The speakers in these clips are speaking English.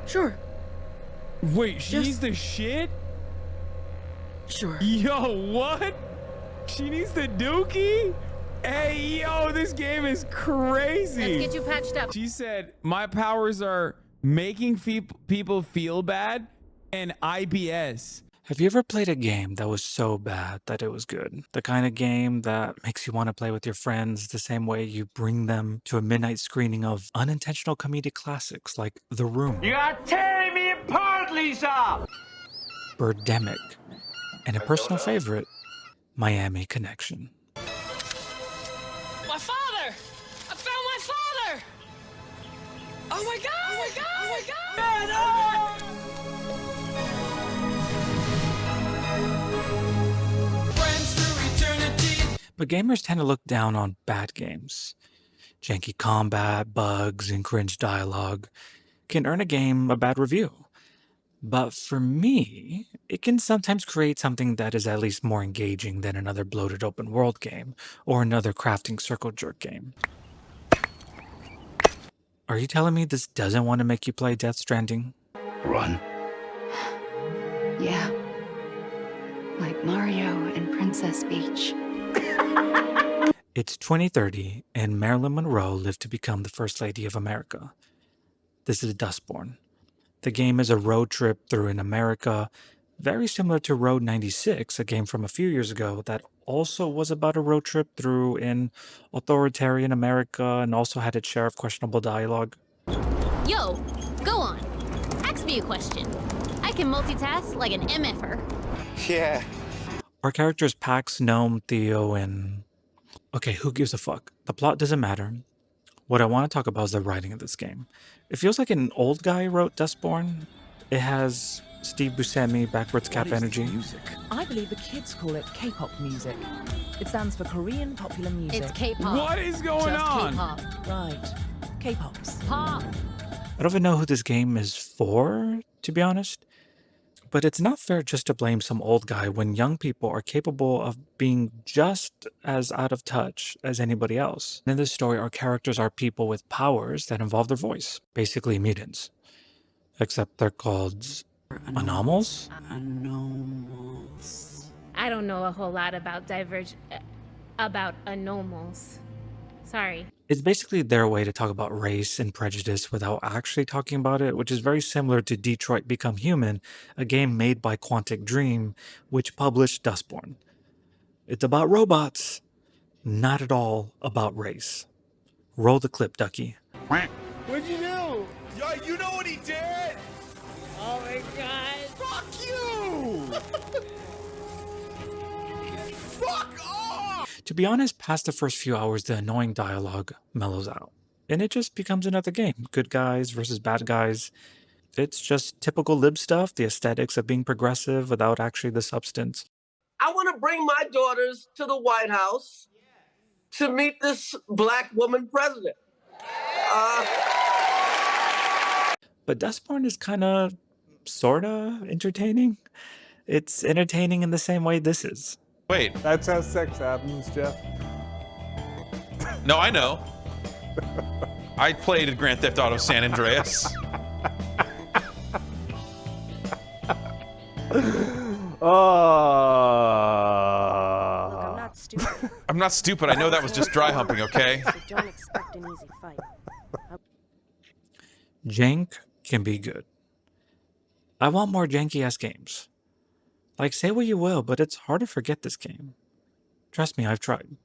Sure. Wait, she's the shit? Sure. Yo, what? She needs the dookie? Hey, yo, this game is crazy. Let's get you patched up. She said, my powers are making people feel bad and IBS. Have you ever played a game that was so bad that it was good? The kind of game that makes you want to play with your friends the same way you bring them to a midnight screening of unintentional comedic classics like The Room. You are tearing me apart, Lisa! Birdemic. And a personal favorite, Miami Connection. My father! I found my father! Oh my god! Oh my god! Oh my god! Man, oh! Friends through eternity. But gamers tend to look down on bad games. Janky combat, bugs, and cringe dialogue can earn a game a bad review. But for me, it can sometimes create something that is at least more engaging than another bloated open world game or another crafting circle jerk game. Are you telling me this doesn't want to make you play Death Stranding? Run. Yeah. Like Mario and Princess Peach. It's 2030, and Marilyn Monroe lived to become the First Lady of America. This is Dustborne. The game is a road trip through an America very similar to Road 96, a game from a few years ago that also was about a road trip through an authoritarian America and also had its share of questionable dialogue. Yo, go on. Ask me a question. I can multitask like an MFer. Yeah. Our characters Pax, Gnome, Theo, and... Okay, who gives a fuck? The plot doesn't matter. What I want to talk about is the writing of this game. It feels like an old guy wrote Dustborne. It has Steve Buscemi backwards cap energy. Music? I believe the kids call it K-pop music. It stands for Korean popular music. It's K-pop. What is going Just on? K-pop. Right. K-pops. Pop. I don't even know who this game is for, to be honest. But it's not fair just to blame some old guy when young people are capable of being just as out of touch as anybody else. In this story, our characters are people with powers that involve their voice, basically mutants. Except they're called anomals? Anomals. I don't know a whole lot about about anomals. Sorry. It's basically their way to talk about race and prejudice without actually talking about it, which is very similar to Detroit Become Human, a game made by Quantic Dream, which published Dustborne. It's about robots, not at all about race. Roll the clip, Ducky. What'd you do? Yo, you know what he did? Oh my god. Fuck you! Fuck off! To be honest, past the first few hours, the annoying dialogue mellows out. And it just becomes another game. Good guys versus bad guys. It's just typical lib stuff, the aesthetics of being progressive without actually the substance. I want to bring my daughters to the White House to meet this black woman president. But Dustborne is kind of, sort of entertaining. It's entertaining in the same way this is. Wait, That's how sex happens, Jeff. no, I know. I played Grand Theft Auto San Andreas. Oh. I'm not stupid. I'm not stupid. I know that was just dry humping, okay? So don't expect an easy fight. Jank can be good. I want more janky-ass games. Like, say what you will, but it's hard to forget this game. Trust me, I've tried.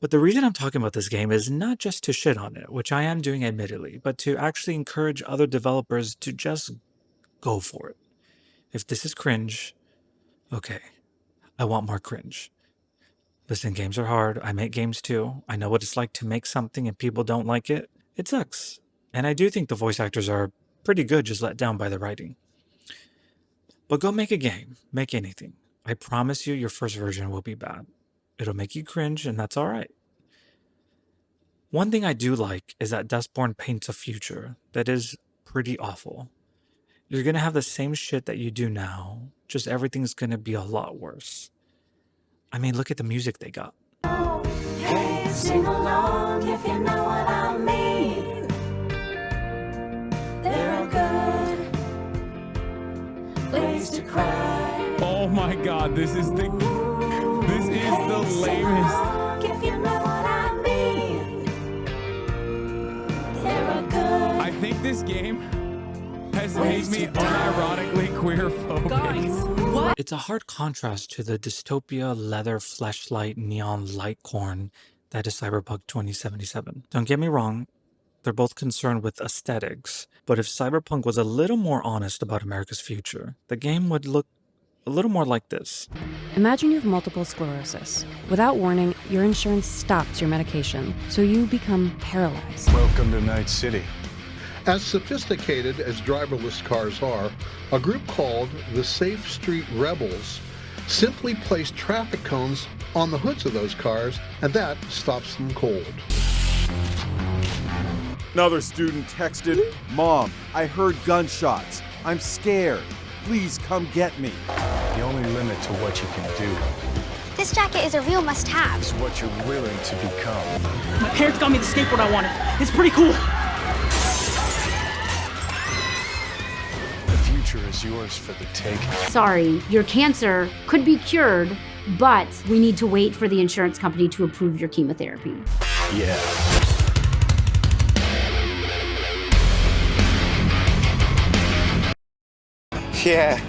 But the reason I'm talking about this game is not just to shit on it, which I am doing admittedly, but to actually encourage other developers to just go for it. If this is cringe, okay, I want more cringe. Listen, games are hard. I make games too. I know what it's like to make something and people don't like it. It sucks. And I do think the voice actors are pretty good, just let down by the writing. But go make a game. Make anything. I promise you your first version will be bad. It'll make you cringe, and that's alright. One thing I do like is that Dustborne paints a future that is pretty awful. You're gonna have the same shit that you do now, just everything's gonna be a lot worse. I mean, look at the music they got. Hey, sing along if you know what I mean. There are good god, this is the lamest. I think this game has made me unironically queer-phobic. It's a hard contrast to the dystopia leather fleshlight neon light corn that is Cyberpunk 2077. Don't get me wrong, they're both concerned with aesthetics, but if Cyberpunk was a little more honest about America's future, the game would look a little more like this. Imagine you have multiple sclerosis. Without warning, your insurance stops your medication, so you become paralyzed. Welcome to Night City. As sophisticated as driverless cars are, a group called the Safe Street Rebels simply placed traffic cones on the hoods of those cars, and that stops them cold. Another student texted, "Mom, I heard gunshots. I'm scared. Please come get me." The only limit to what you can do This jacket is a real must-have. is what you're willing to become. My parents got me the skateboard I wanted. It's pretty cool. The future is yours for the taking. Sorry, your cancer could be cured, but we need to wait for the insurance company to approve your chemotherapy. Yeah. Yeah.